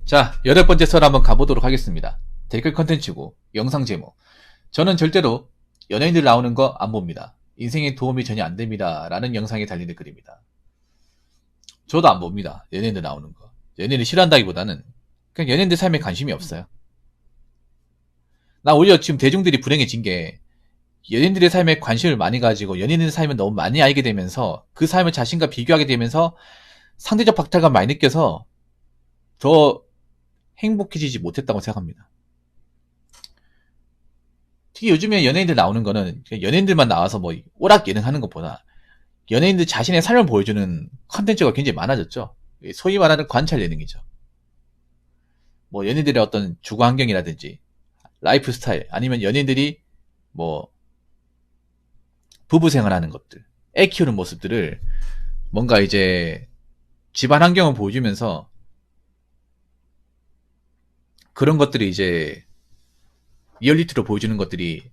자, 8번째 설 한번 가보도록 하겠습니다. 댓글 컨텐츠고 영상 제목. 저는 절대로 연예인들 나오는 거 안 봅니다. 인생에 도움이 전혀 안 됩니다. 라는 영상에 달린 댓글입니다. 저도 안 봅니다. 연예인들 나오는 거. 연예인을 싫어한다기보다는 그냥 연예인들 삶에 관심이 없어요. 나 오히려 지금 대중들이 불행해진 게 연예인들의 삶에 관심을 많이 가지고 연예인들의 삶을 너무 많이 알게 되면서 그 삶을 자신과 비교하게 되면서 상대적 박탈감 많이 느껴서 더 행복해지지 못했다고 생각합니다. 특히 요즘에 연예인들 나오는 거는 연예인들만 나와서 뭐 오락 예능 하는 것보다 연예인들 자신의 삶을 보여주는 컨텐츠가 굉장히 많아졌죠. 소위 말하는 관찰 예능이죠. 뭐 연예인들의 어떤 주거 환경이라든지 라이프 스타일, 아니면 연예인들이 뭐 부부 생활하는 것들, 애 키우는 모습들을 뭔가 이제 집안 환경을 보여주면서 그런 것들이 이제 리얼리티로 보여주는 것들이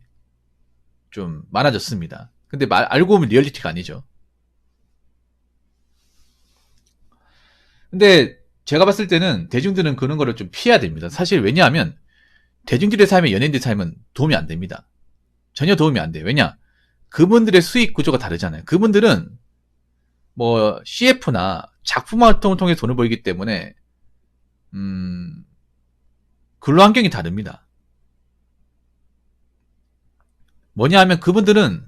좀 많아졌습니다. 근데 알고 보면 리얼리티가 아니죠. 근데 제가 봤을 때는 대중들은 그런 거를 좀 피해야 됩니다. 사실 왜냐하면 대중들의 삶에 연예인들의 삶은 도움이 안 됩니다. 전혀 도움이 안 돼요. 왜냐? 그분들의 수익 구조가 다르잖아요. 그분들은 뭐 CF나 작품 활동을 통해 돈을 벌기 때문에 근로 환경이 다릅니다. 뭐냐 하면 그분들은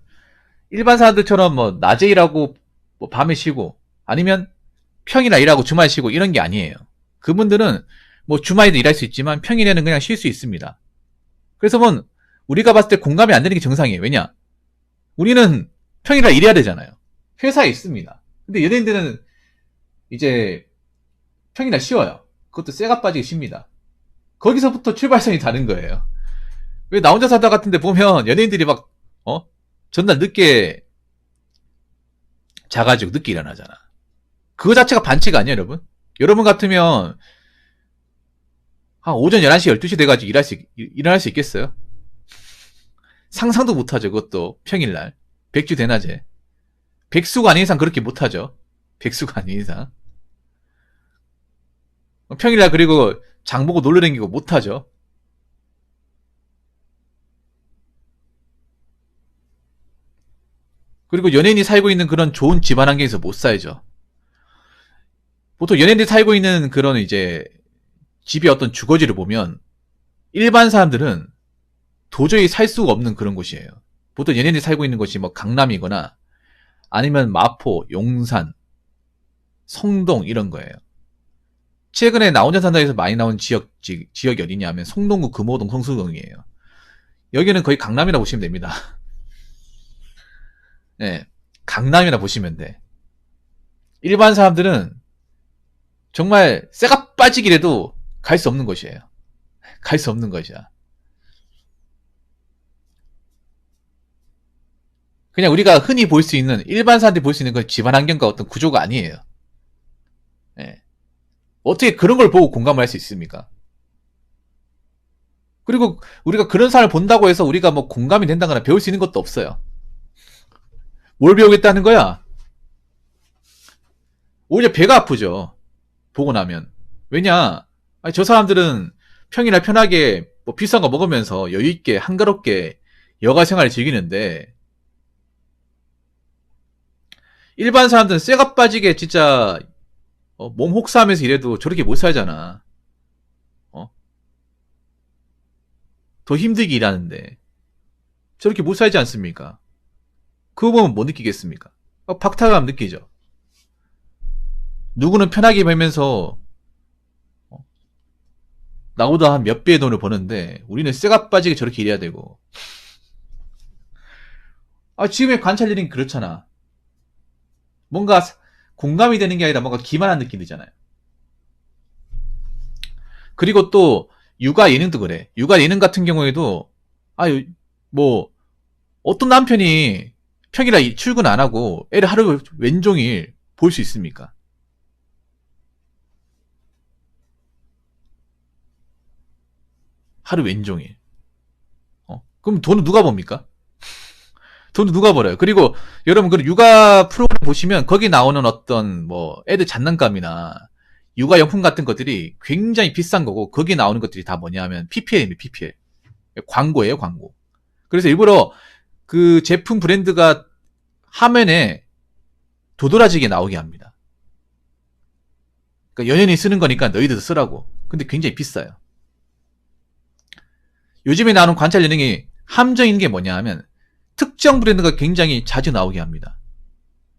일반 사람들처럼 뭐 낮에 일하고 뭐 밤에 쉬고 아니면 평일에 일하고 주말 쉬고 이런 게 아니에요. 그분들은 뭐 주말에도 일할 수 있지만 평일에는 그냥 쉴 수 있습니다. 그래서 뭐 우리가 봤을 때 공감이 안 되는 게 정상이에요. 왜냐? 우리는 평일에 일해야 되잖아요. 회사에 있습니다. 근데 연예인들은 이제 평일날 쉬어요. 그것도 쇠가 빠지게 쉽니다. 거기서부터 출발선이 다른 거예요. 왜 나 혼자 살다 같은데 보면 연예인들이 막 전날 늦게 자가지고 늦게 일어나잖아. 그거 자체가 반칙 아니에요, 여러분? 여러분 같으면 한 오전 11시 12시 돼가지고 일어날 수 있겠어요? 상상도 못하죠. 그것도 평일날 백주 대낮에 백수가 아닌 이상 그렇게 못하죠. 백수가 아닌 이상 평일날 그리고 장 보고 놀러 다니고 못하죠. 그리고 연예인이 살고 있는 그런 좋은 집안 환경에서 못 살죠. 보통 연예인들이 살고 있는 그런 이제 집의 어떤 주거지를 보면 일반 사람들은 도저히 살 수가 없는 그런 곳이에요. 보통 연예인들이 살고 있는 곳이 뭐 강남이거나 아니면 마포, 용산, 성동 이런 거예요. 최근에 나 혼자 산다에서 많이 나온 지역이 어디냐 하면 송동구, 금호동, 성수동이에요. 여기는 거의 강남이라 보시면 됩니다. 네, 강남이라 보시면 돼. 일반 사람들은 정말 쇠가 빠지기라도 갈 수 없는 곳이에요. 갈 수 없는 것이야. 그냥 우리가 흔히 볼 수 있는, 일반 사람들이 볼 수 있는 그 집안 환경과 어떤 구조가 아니에요. 네. 어떻게 그런 걸 보고 공감을 할 수 있습니까? 그리고 우리가 그런 사람을 본다고 해서 우리가 뭐 공감이 된다거나 배울 수 있는 것도 없어요. 뭘 배우겠다는 거야? 오히려 배가 아프죠. 보고 나면. 왜냐? 아니, 저 사람들은 평일날 편하게 뭐 비싼 거 먹으면서 여유있게 한가롭게 여가 생활을 즐기는데 일반 사람들은 쇠가 빠지게 진짜 몸 혹사하면서 이래도 저렇게 못 살잖아. 더 힘들게 일하는데 저렇게 못 살지 않습니까? 그거 보면 뭐 느끼겠습니까? 박탈감 느끼죠. 누구는 편하게 벌면서 나보다 한 몇 배의 돈을 버는데 우리는 쇠가 빠지게 저렇게 일해야 되고. 지금의 관찰 일은 그렇잖아. 뭔가 공감이 되는 게 아니라 뭔가 기만한 느낌이 들잖아요. 그리고 또 육아 예능도 그래. 육아 예능 같은 경우에도 뭐 어떤 남편이 평일에 출근 안 하고 애를 하루 왼종일 볼 수 있습니까? 하루 왼종일. 그럼 돈은 누가 법니까? 돈은 누가 벌어요? 그리고 여러분 그 육아 프로그램 보시면 거기 나오는 어떤 뭐 애들 장난감이나 육아용품 같은 것들이 굉장히 비싼 거고, 거기에 나오는 것들이 다 뭐냐 하면 PPL입니다, PPL. 광고예요, 광고. 그래서 일부러 그 제품 브랜드가 화면에 도드라지게 나오게 합니다. 그러니까 연예인이 쓰는 거니까 너희들도 쓰라고. 근데 굉장히 비싸요. 요즘에 나오는 관찰 예능이 함정인 게 뭐냐 하면 특정 브랜드가 굉장히 자주 나오게 합니다.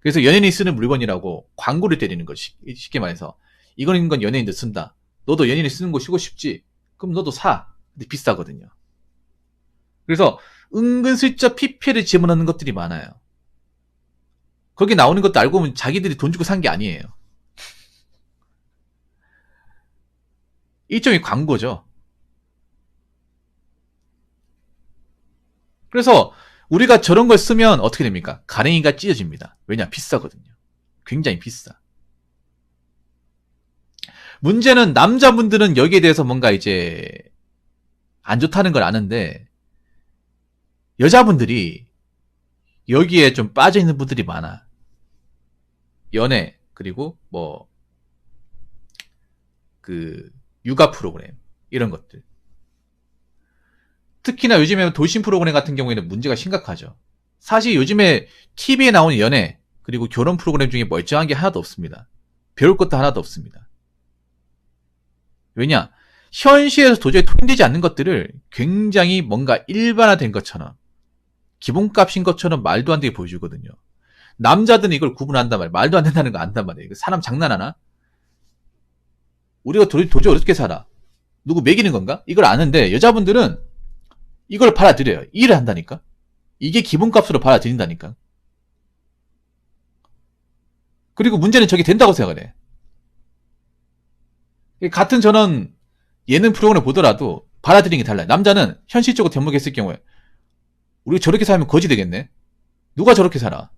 그래서 연예인이 쓰는 물건이라고 광고를 때리는 거지. 쉽게 말해서 이거는 건 연예인들 쓴다. 너도 연예인이 쓰는 거 쓰고 싶지? 그럼 너도 사. 근데 비싸거든요. 그래서 은근슬쩍 PPL을 집어넣는 것들이 많아요. 거기 나오는 것도 알고 보면 자기들이 돈 주고 산 게 아니에요. 일종의 광고죠. 그래서 우리가 저런 걸 쓰면 어떻게 됩니까? 가랭이가 찢어집니다. 왜냐? 비싸거든요. 굉장히 비싸. 문제는 남자분들은 여기에 대해서 뭔가 이제 안 좋다는 걸 아는데 여자분들이 여기에 좀 빠져있는 분들이 많아. 연애, 그리고 뭐 그 육아 프로그램 이런 것들. 특히나 요즘에 돌싱 프로그램 같은 경우에는 문제가 심각하죠. 사실 요즘에 TV에 나오는 연애 그리고 결혼 프로그램 중에 멀쩡한 게 하나도 없습니다. 배울 것도 하나도 없습니다. 왜냐? 현실에서 도저히 통용되지 않는 것들을 굉장히 뭔가 일반화된 것처럼 기본값인 것처럼 말도 안 되게 보여주거든요. 남자들은 이걸 구분한단 말이에요. 말도 안 된다는 거 안단 말이에요. 사람 장난하나? 우리가 도저히 어떻게 살아? 누구 먹이는 건가? 이걸 아는데 여자분들은 이걸 받아들여요. 일을 한다니까? 이게 기본값으로 받아들인다니까? 그리고 문제는 저게 된다고 생각을 해. 같은 저는 예능 프로그램을 보더라도 받아들이는 게 달라요. 남자는 현실적으로 접목했을 경우에 우리 저렇게 살면 거지 되겠네? 누가 저렇게 살아?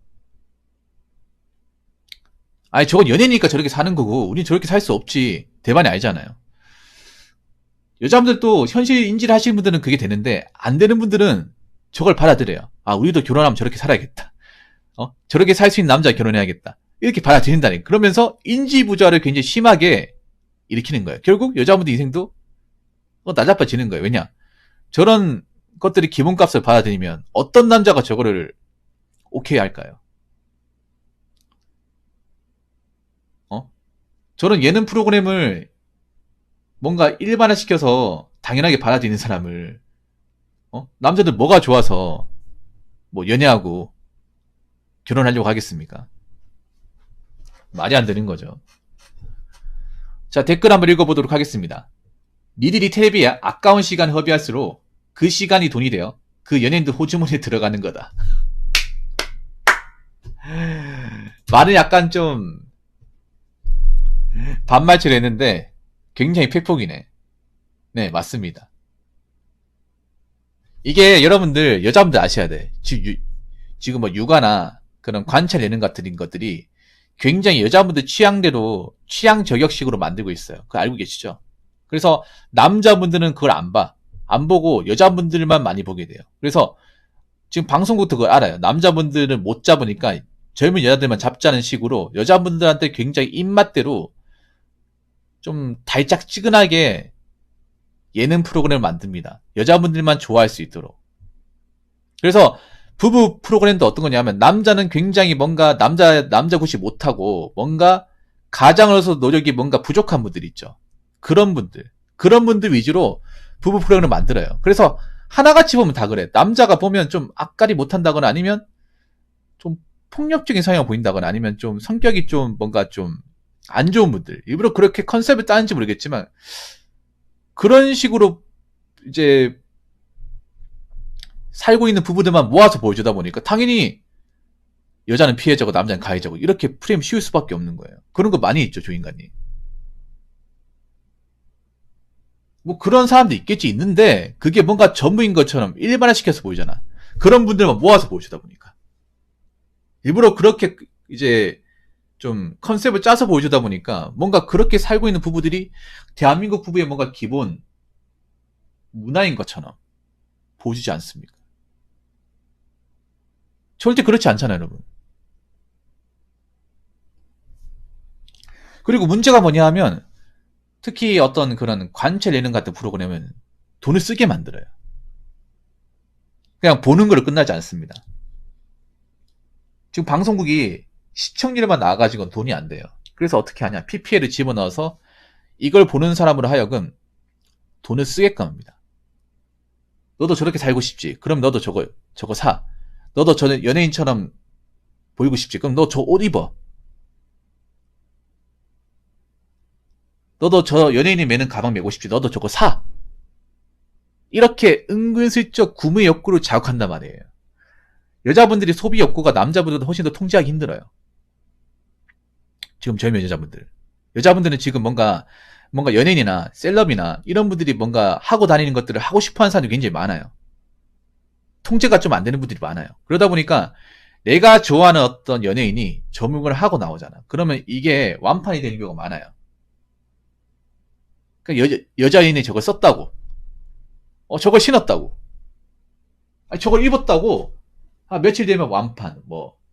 아니 저건 연예니까 저렇게 사는 거고 우린 저렇게 살 수 없지. 대반이 아니잖아요. 여자분들도 현실 인지를 하시는 분들은 그게 되는데 안 되는 분들은 저걸 받아들여요. 아 우리도 결혼하면 저렇게 살아야겠다. 저렇게 살 수 있는 남자 결혼해야겠다. 이렇게 받아들인다니. 그러면서 인지 부조화를 굉장히 심하게 일으키는 거예요. 결국 여자분들 인생도 나자빠지는 거예요. 왜냐? 저런 것들이 기본값을 받아들이면 어떤 남자가 저거를 오케이 할까요? 저런 예능 프로그램을 뭔가 일반화시켜서 당연하게 받아들이는 사람을 남자들 뭐가 좋아서 뭐 연애하고 결혼하려고 하겠습니까? 말이 안 되는 거죠. 자, 댓글 한번 읽어보도록 하겠습니다. 니들이 텔레비에 아까운 시간 허비할수록 그 시간이 돈이 되어 그 연예인들 호주머니에 들어가는 거다. 말은 약간 좀 반말처럼 했는데 굉장히 팩폭이네. 네, 맞습니다. 이게 여러분들 여자분들 아셔야 돼. 지금 뭐 육아나 그런 관찰 예능 같은 것들이 굉장히 여자분들 취향대로 취향 저격식으로 만들고 있어요. 그거 알고 계시죠? 그래서 남자분들은 그걸 안 봐. 안 보고 여자분들만 많이 보게 돼요. 그래서 지금 방송국도 그걸 알아요. 남자분들은 못 잡으니까 젊은 여자들만 잡자는 식으로 여자분들한테 굉장히 입맛대로 좀 달짝지근하게 예능 프로그램을 만듭니다. 여자분들만 좋아할 수 있도록. 그래서 부부 프로그램도 어떤 거냐면 남자는 굉장히 뭔가 남자 굿이 못하고 뭔가 가장으로서 노력이 뭔가 부족한 분들 있죠. 그런 분들 위주로 부부 프로그램을 만들어요. 그래서 하나같이 보면 다 그래. 남자가 보면 좀 앞가리 못한다거나 아니면 좀 폭력적인 성향을 보인다거나 아니면 좀 성격이 좀 뭔가 좀 안 좋은 분들. 일부러 그렇게 컨셉을 따는지 모르겠지만 그런 식으로 이제 살고 있는 부부들만 모아서 보여주다 보니까 당연히 여자는 피해자고 남자는 가해자고 이렇게 프레임 씌울 수밖에 없는 거예요. 그런 거 많이 있죠, 조인간이. 뭐 그런 사람도 있겠지 있는데 그게 뭔가 전부인 것처럼 일반화시켜서 보이잖아. 그런 분들만 모아서 보여주다 보니까. 일부러 그렇게 이제 좀 컨셉을 짜서 보여주다 보니까 뭔가 그렇게 살고 있는 부부들이 대한민국 부부의 뭔가 기본 문화인 것처럼 보여주지 않습니까? 절대 그렇지 않잖아요, 여러분. 그리고 문제가 뭐냐 하면 특히 어떤 그런 관찰 예능 같은 프로그램은 돈을 쓰게 만들어요. 그냥 보는 걸로 끝나지 않습니다. 지금 방송국이 시청률만 나와가지고는 돈이 안 돼요. 그래서 어떻게 하냐? PPL을 집어넣어서 이걸 보는 사람으로 하여금 돈을 쓰게끔 합니다. 너도 저렇게 살고 싶지? 그럼 너도 저거 사. 너도 저 연예인처럼 보이고 싶지? 그럼 너 저 옷 입어. 너도 저 연예인이 매는 가방 메고 싶지? 너도 저거 사. 이렇게 은근슬쩍 구매 욕구를 자극한단 말이에요. 여자분들이 소비 욕구가 남자분들보다 훨씬 더 통제하기 힘들어요. 지금 젊은 여자분들은 지금 뭔가 연예인이나 셀럽이나 이런 분들이 뭔가 하고 다니는 것들을 하고 싶어 하는 사람들이 굉장히 많아요. 통제가 좀 안 되는 분들이 많아요. 그러다 보니까 내가 좋아하는 어떤 연예인이 저물건을 하고 나오잖아. 그러면 이게 완판이 되는 경우가 많아요. 그러니까 여자 연예인이 저걸 썼다고. 저걸 신었다고. 아니, 저걸 입었다고. 며칠 되면 완판,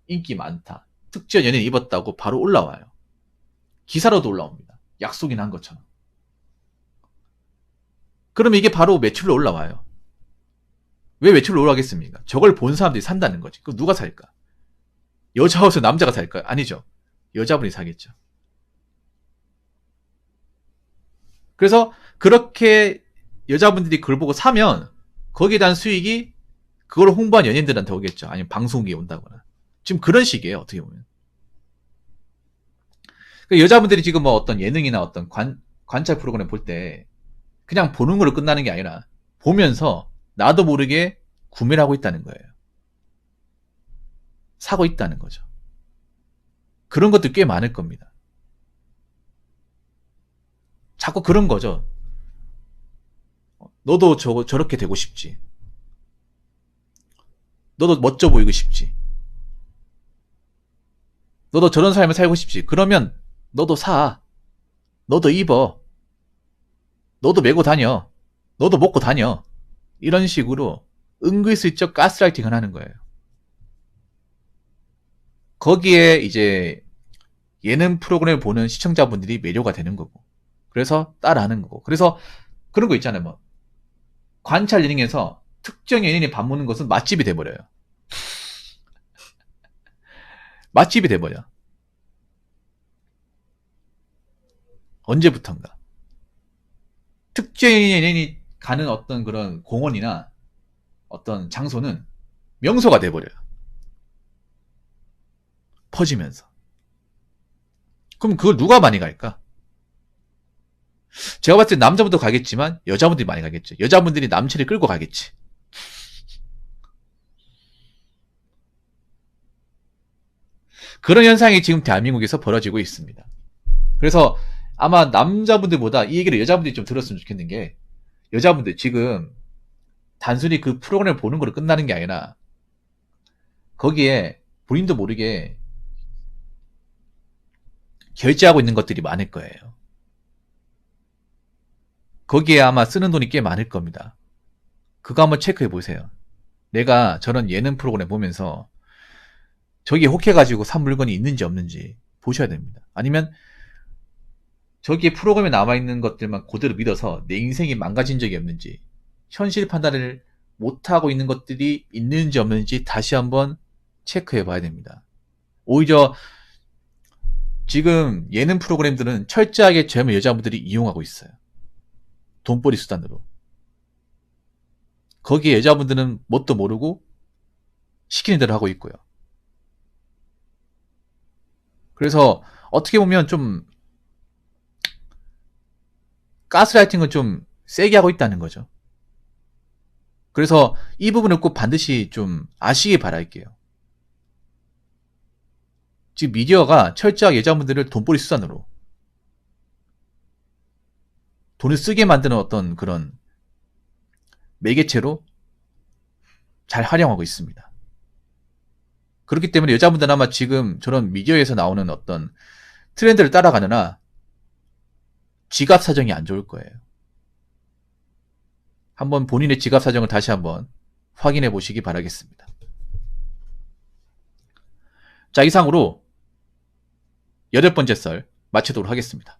인기 많다. 특정 연예인 입었다고 바로 올라와요. 기사로도 올라옵니다. 약속이 난 것처럼. 그러면 이게 바로 매출로 올라와요. 왜 매출로 올라가겠습니까? 저걸 본 사람들이 산다는 거지. 그럼 누가 살까? 여자 옷을 남자가 살까요? 아니죠. 여자분이 사겠죠. 그래서 그렇게 여자분들이 그걸 보고 사면 거기에 대한 수익이 그걸 홍보한 연예인들한테 오겠죠. 아니면 방송국에 온다거나. 지금 그런 식이에요. 어떻게 보면. 그러니까 여자분들이 지금 어떤 예능이나 어떤 관찰 프로그램 볼 때 그냥 보는 걸로 끝나는 게 아니라 보면서 나도 모르게 구매를 하고 있다는 거예요. 사고 있다는 거죠. 그런 것도 꽤 많을 겁니다. 자꾸 그런 거죠. 너도 저렇게 되고 싶지. 너도 멋져 보이고 싶지. 너도 저런 삶을 살고 싶지. 그러면 너도 사. 너도 입어. 너도 메고 다녀. 너도 먹고 다녀. 이런 식으로 은근슬쩍 가스라이팅을 하는 거예요. 거기에 이제 예능 프로그램을 보는 시청자분들이 매료가 되는 거고. 그래서 따라하는 거고. 그래서 그런 거 있잖아요. 관찰 예능에서 특정 연예인이 밥 먹는 것은 맛집이 돼버려요. 맛집이 돼버려. 언제부턴가. 특정 연예인이 가는 어떤 그런 공원이나 어떤 장소는 명소가 돼버려요. 퍼지면서. 그럼 그걸 누가 많이 갈까? 제가 봤을 때 남자분도 가겠지만 여자분들이 많이 가겠죠. 여자분들이 남친을 끌고 가겠지. 그런 현상이 지금 대한민국에서 벌어지고 있습니다. 그래서 아마 남자분들보다 이 얘기를 여자분들이 좀 들었으면 좋겠는 게, 여자분들 지금 단순히 그 프로그램을 보는 걸로 끝나는 게 아니라 거기에 본인도 모르게 결제하고 있는 것들이 많을 거예요. 거기에 아마 쓰는 돈이 꽤 많을 겁니다. 그거 한번 체크해 보세요. 내가 저런 예능 프로그램 보면서 저기에 혹해가지고 산 물건이 있는지 없는지 보셔야 됩니다. 아니면 저기에 프로그램에 남아있는 것들만 그대로 믿어서 내 인생이 망가진 적이 없는지, 현실 판단을 못하고 있는 것들이 있는지 없는지 다시 한번 체크해 봐야 됩니다. 오히려 지금 예능 프로그램들은 철저하게 젊은 여자분들이 이용하고 있어요. 돈벌이 수단으로. 거기에 여자분들은 뭣도 모르고 시키는 대로 하고 있고요. 그래서 어떻게 보면 좀 가스라이팅을 좀 세게 하고 있다는 거죠. 그래서 이 부분을 꼭 반드시 좀 아시길 바랄게요. 지금 미디어가 철저하게 여자분들을 돈벌이 수단으로, 돈을 쓰게 만드는 어떤 그런 매개체로 잘 활용하고 있습니다. 그렇기 때문에 여자분들은 아마 지금 저런 미디어에서 나오는 어떤 트렌드를 따라가느라 지갑 사정이 안 좋을 거예요. 한번 본인의 지갑 사정을 다시 한번 확인해 보시기 바라겠습니다. 자, 이상으로 8번째 썰 마치도록 하겠습니다.